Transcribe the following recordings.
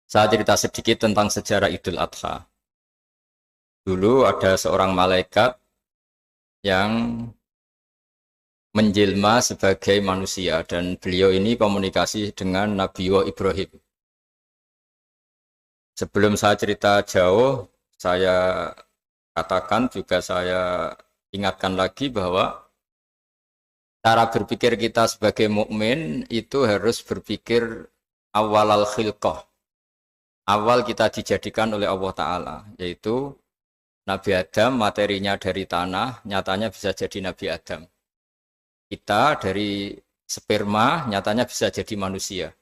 Saya cerita sedikit tentang sejarah Idul Adha. Dulu ada seorang malaikat yang menjelma sebagai manusia dan beliau ini komunikasi dengan Nabi Ibrahim. Sebelum saya cerita jauh, saya katakan juga saya ingatkan lagi bahwa cara berpikir kita sebagai mukmin itu harus berpikir awal al-khilqah. Awal kita dijadikan oleh Allah Ta'ala, yaitu Nabi Adam materinya dari tanah, nyatanya bisa jadi Nabi Adam. Kita dari sperma, nyatanya bisa jadi manusia.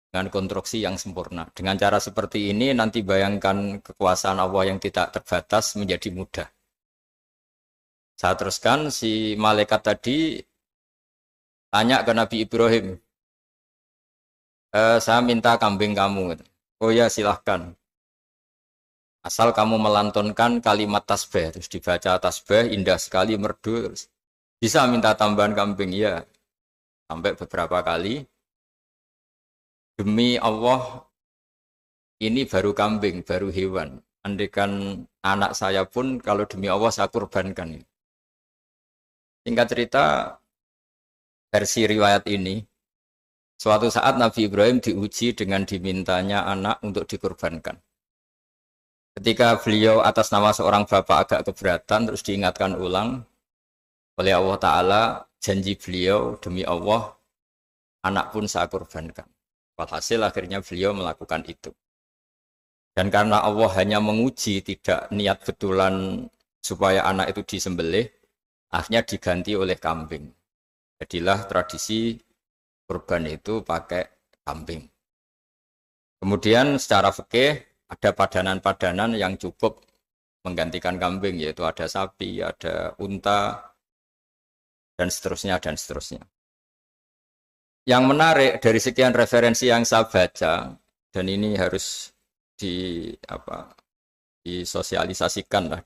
Dengan konstruksi yang sempurna. Dengan cara seperti ini, nanti bayangkan kekuasaan Allah yang tidak terbatas menjadi mudah. Saya teruskan, si malaikat tadi tanya ke Nabi Ibrahim, saya minta kambing kamu. Oh ya, silahkan. Asal kamu melantunkan kalimat tasbih, terus dibaca tasbih, indah sekali, merdu, terus bisa minta tambahan kambing, ya. Sampai beberapa kali. Demi Allah, ini baru kambing, baru hewan. Andaikan anak saya pun, kalau demi Allah saya kurbankan. Singkat cerita, versi riwayat ini, suatu saat Nabi Ibrahim diuji dengan dimintanya anak untuk dikurbankan. Ketika beliau atas nama seorang bapak agak keberatan, terus diingatkan ulang oleh Allah Ta'ala, janji beliau demi Allah, anak pun saya kurbankan. Walhasil akhirnya beliau melakukan itu. Dan karena Allah hanya menguji, tidak niat betulan supaya anak itu disembelih, akhirnya diganti oleh kambing. Jadilah tradisi kurban itu pakai kambing. Kemudian secara fikih ada padanan-padanan yang cukup menggantikan kambing, yaitu ada sapi, ada unta, dan seterusnya, dan seterusnya. Yang menarik dari sekian referensi yang saya baca, dan ini harus disosialisasikan lah.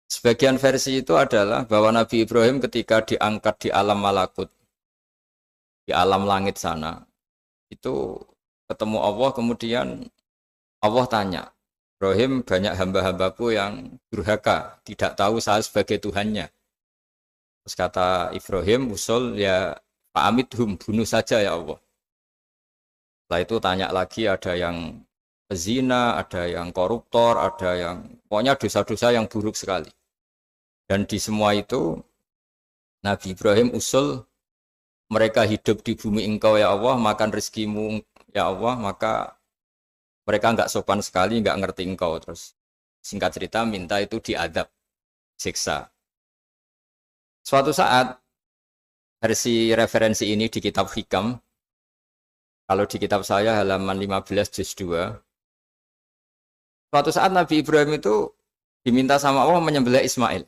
Sebagian versi itu adalah bahwa Nabi Ibrahim ketika diangkat di alam malakut, di alam langit sana, itu ketemu Allah, kemudian Allah tanya, Ibrahim, banyak hamba-hambaku yang durhaka, tidak tahu saya sebagai Tuhannya. Terus kata Ibrahim, usul ya Pak Amidhum, bunuh saja ya Allah. Setelah itu tanya lagi, ada yang pezina, ada yang koruptor, ada yang pokoknya dosa-dosa yang buruk sekali. Dan di semua itu Nabi Ibrahim usul, mereka hidup di bumi engkau ya Allah, makan rezekimu ya Allah, maka mereka enggak sopan sekali, enggak ngerti engkau. Terus singkat cerita minta itu diadab, siksa. Suatu saat versi referensi ini di kitab Hikam, kalau di kitab saya halaman 15 juz 2, suatu saat Nabi Ibrahim itu diminta sama Allah menyembelih Ismail.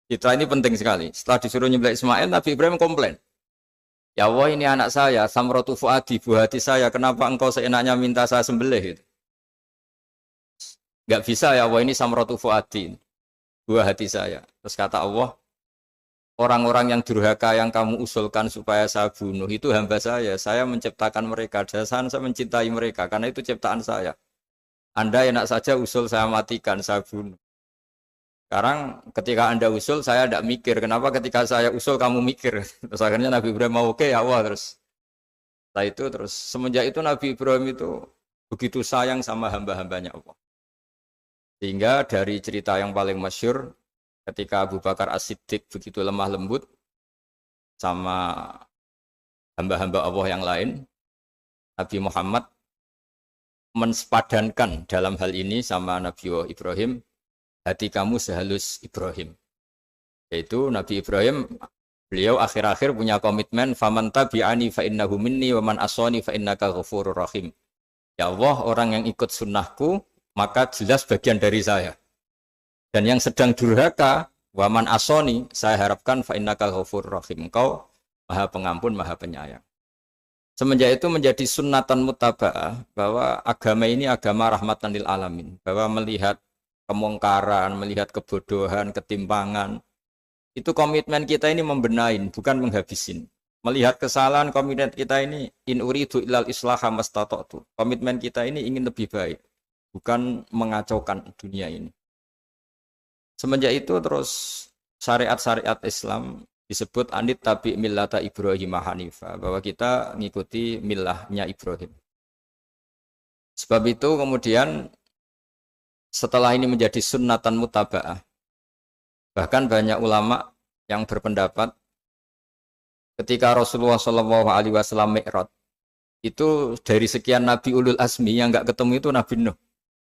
Citra ini penting sekali. Setelah disuruh menyembelih Ismail, Nabi Ibrahim komplain. Ya Allah, ini anak saya, samratu fuadi, buah hati saya, kenapa engkau seenaknya minta saya sembelih? Gitu. Enggak bisa ya Allah, ini samratu fuadi, buah hati saya. Terus kata Allah, orang-orang yang durhaka yang kamu usulkan supaya saya bunuh itu hamba saya menciptakan mereka, dan saya mencintai mereka, karena itu ciptaan saya. Anda enak saja usul saya matikan, saya bunuh. Sekarang ketika Anda usul, saya tidak mikir. Kenapa ketika saya usul kamu mikir? Terus akhirnya Nabi Ibrahim mau oke ya Allah terus. Setelah itu terus semenjak itu Nabi Ibrahim itu begitu sayang sama hamba-hambanya Allah. Sehingga dari cerita yang paling masyhur, ketika Abu Bakar As-Siddiq begitu lemah lembut sama hamba-hamba Allah yang lain, Nabi Muhammad mensepadankan dalam hal ini sama Nabi Ibrahim, hati kamu sehalus Ibrahim. Yaitu Nabi Ibrahim, beliau akhir-akhir punya komitmen, faman tabi'ani fa innahu minni wa man asani fa innaka ghafurur rahim. Ya Allah, orang yang ikut sunnahku, maka jelas bagian dari saya. Dan yang sedang durhaka, wa man asani, saya harapkan fa innaka ghafurur rahim. Engkau Maha Pengampun, Maha Penyayang. Semenjak itu menjadi sunnatan muttaba'ah bahwa agama ini agama rahmatan lil alamin, bahwa melihat kemungkaran, melihat kebodohan, ketimpangan, itu komitmen kita ini membenahin, bukan menghabisin. Melihat kesalahan komitmen kita ini, in uridu ilal islaha mastata'tu. Komitmen kita ini ingin lebih baik, bukan mengacaukan dunia ini. Semenjak itu terus syariat-syariat Islam disebut anit tabi millata Ibrahim Hanifa, bahwa kita mengikuti millahnya Ibrahim. Sebab itu kemudian setelah ini menjadi sunnatan mutaba'ah, bahkan banyak ulama yang berpendapat ketika Rasulullah SAW Mi'raj, itu dari sekian Nabi Ulul Azmi yang nggak ketemu itu Nabi Nuh.